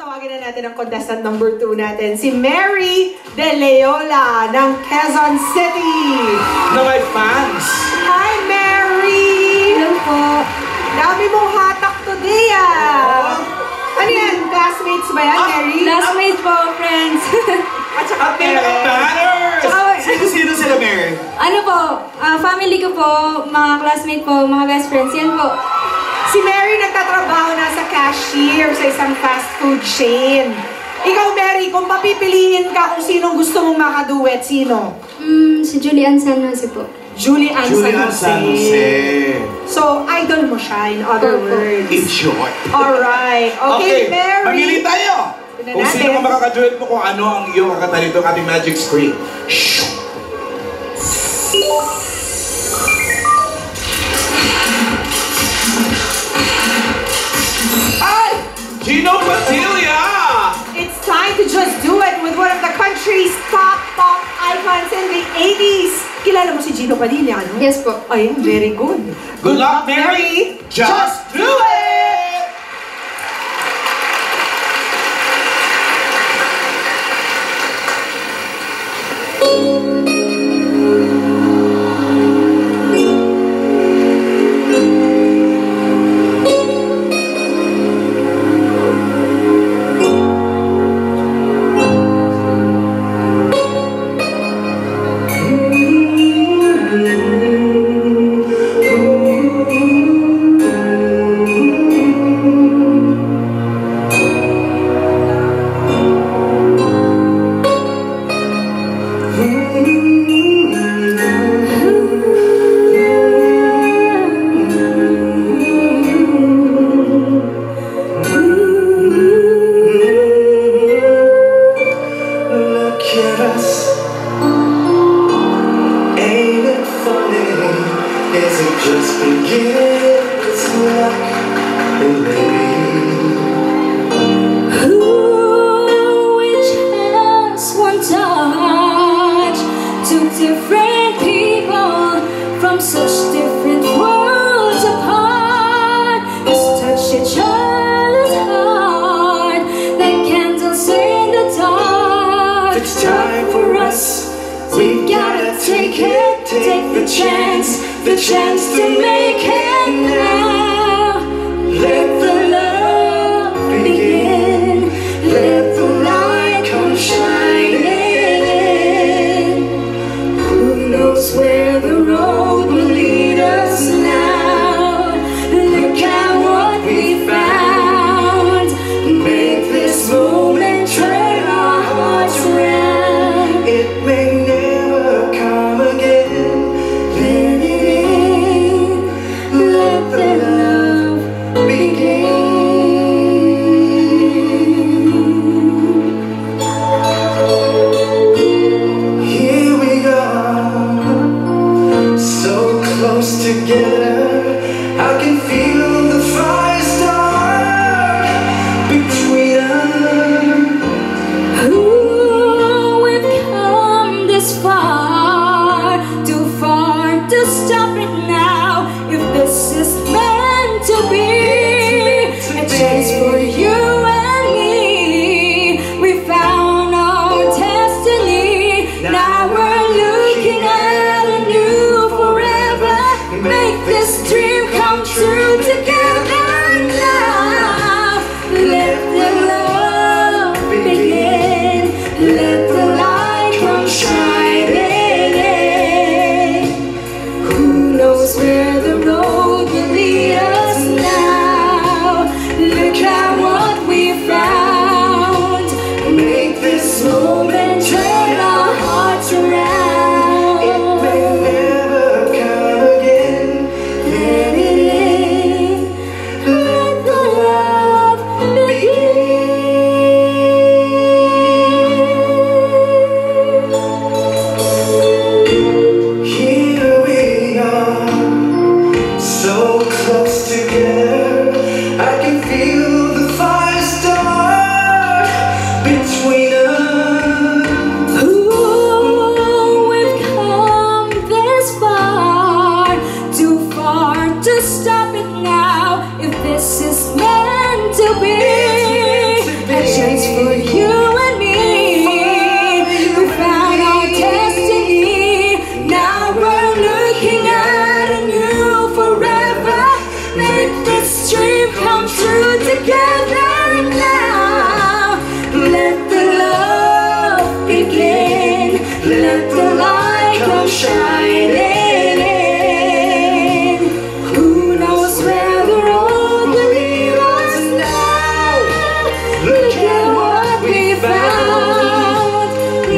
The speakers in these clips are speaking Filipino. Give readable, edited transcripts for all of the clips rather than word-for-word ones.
tawagin na natin ang contestant number 2 natin, si Mary De Leola ng Quezon City. Na may fans. Hi, Mary! Hello po. Dami mong hatak today, ah! Ano yan? Classmates ba yan, Mary? Classmates po, friends. At saka At may mga banners! Sino sila, Mary? Ano po, family ko po, mga classmates po, mga best friends. Yan po. Si Mary nagtatrabaho na sa cashier sa isang fast food chain. Ikaw, Mary, kung papipiliin ka kung sinong gusto mong makaduet, sino? Si Julian San Jose po. Julian San San Jose. Jose. So, idol mo siya, in other words. In short. Alright. Okay, Mary. Mamili tayo! Tignan Kung natin. sino ang makakaduet mo, kung ano ang iyong kakatalito ng ating magic screen. Shoo! Ay! Gino Padilla! It's time to just do it with one of the country's top pop icons in the 80s. Kilala mo si Gino Padilla, no? Yes po. Ay, very good. Good luck, Mary! Just do it! Different people from such different worlds apart. Let's touch each other's heart like candles in the dark. It's time for us. We gotta take it, take the chance to make it now. Let the love begin. Let the light come shining. Where the road will lead us now. Look at what we found. Make this moment turn our hearts around. It may never come again. Let it in. just for you and me. We found our destiny. Now we're looking at a new forever. Make this dream come true together now. Let the love begin. Let the light come shining in. Who knows where the road will lead us now? Look at what we found.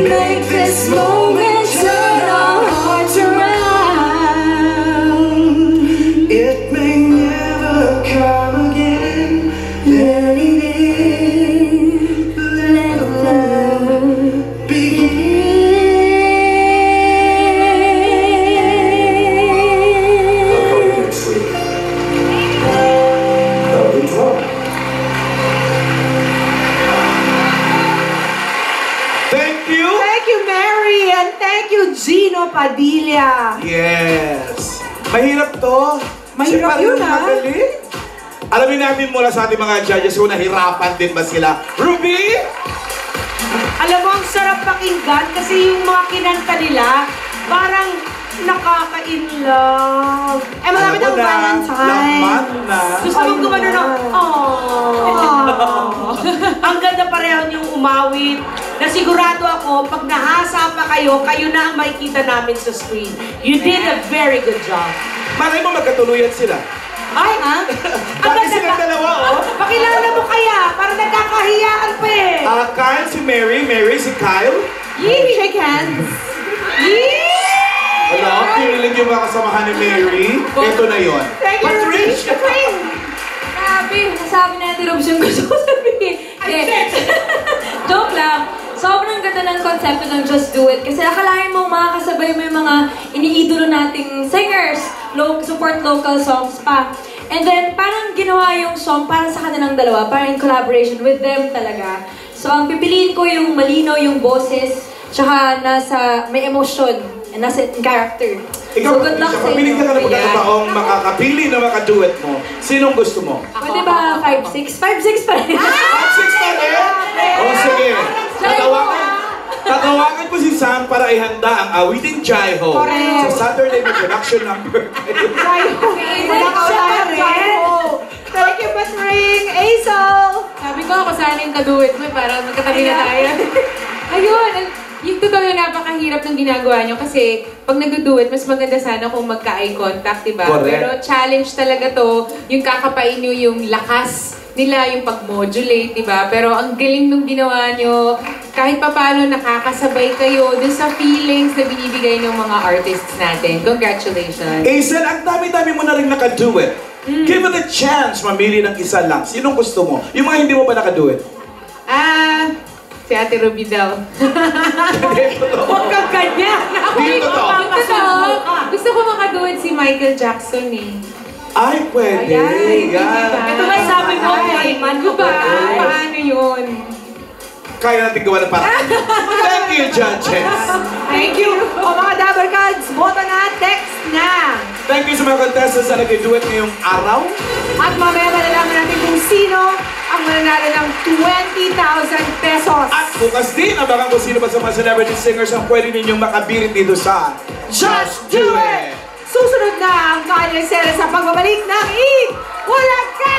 Make this moment turn our hearts around. It may never come again. Let it in. Let love begin. I'll call you next week. That'll be tomorrow. Thank you! Thank you, Mary, and thank you, Gino Padilla. Yes! Mahirap to. Mahirap Siya yun, parang ah. magaling. Alamin natin mula sa ating mga judges kung nahirapan din ba sila. Ruby! Alam mo, ang sarap pakinggan kasi yung mga kinanta nila, parang nakaka-in-love. Eh, malapit Alam ang mo na, Valentine. laman na. Gusto mong gumano na, Ang ganda pareho niyong umawit na sigurado ako, pag nahasa pa kayo, kayo na ang makikita namin sa screen. You did a very good job. Malay mo magkatuluyan sila. Ay, ha? Bakit silang dalawa, oh? Pakilala mo kaya, para nagkakahiyaan pa eh. Kyle si Mary, Mary si Kyle. Yee! Shake hands. Wala, pinilig yung mga kasamahan ni Mary. Ito na yun. Thank you, Patricia! Grabe, nasabi natin Robs yung gusto ko sabihin. Joke lang. Sobrang ganda ng konsepto ng Just Do It. Kasi akalain mo makakasabay mo yung mga iniidolo nating singers. Support local songs pa. And then, parang ginawa yung song para sa kanilang dalawa. Parang in collaboration with them talaga. So, ang pipiliin ko yung malino, yung boses, tsaka may emotion, and nasa in character. Ikaw, So, good luck sa pili ka na ng inyo. pagkakataong makakapili na makaduet mo. Sinong gusto mo? Pwede ba 5'6"? 5'6" pa rin. 5'6" pa rin? O sige, tatawagan ko si Sam para ihanda ang awiting Jai-Ho Correct. sa Saturday may production number. Thank you, Patring. Aisel. Sabi ko ako sana yung kaduet mo para magkatabi na tayo. Ayun, yung totoo yung napakahirap ng ginagawa nyo kasi pag nag-duet, mas maganda sana kung magka-eye contact, diba? Correct. Pero challenge talaga to, yung kakapain nyo yung lakas nila, yung pag-modulate, diba? Pero ang galing nung ginawa nyo, kahit papaano nakakasabay kayo dun sa feelings na binibigay ng mga artists natin. Congratulations! Aisel, ang dami-dami mo na rin nakaduet. Give it a chance, mamili ng isa lang. Sinong gusto mo? Yung mga hindi mo pa nakaduet. Si Ate Ruby daw. Huwag kang ganyan. Hindi totoo. Gusto ko makaduet si Michael Jackson eh. Ay, pwede. Ayan, Yan. diba? Ito ba sabi mo, Ayman, Diba? Paano yun? Kaya natin gawa ng paraan. Thank you, judges. Thank you. O mga Dabber Cards, boto na, text na. Thank you sa mga contestants na nag-duet ngayong araw. At mamaya malalaman natin kung sino ang mananalo ng 20,000 pesos. At bukas din, abangan kung sino ba sa mga celebrity singers ang pwede ninyong makabirit dito sa Just Do It! Susunod na ang kanyang sera sa pagbabalik ng Eat Walang Ka!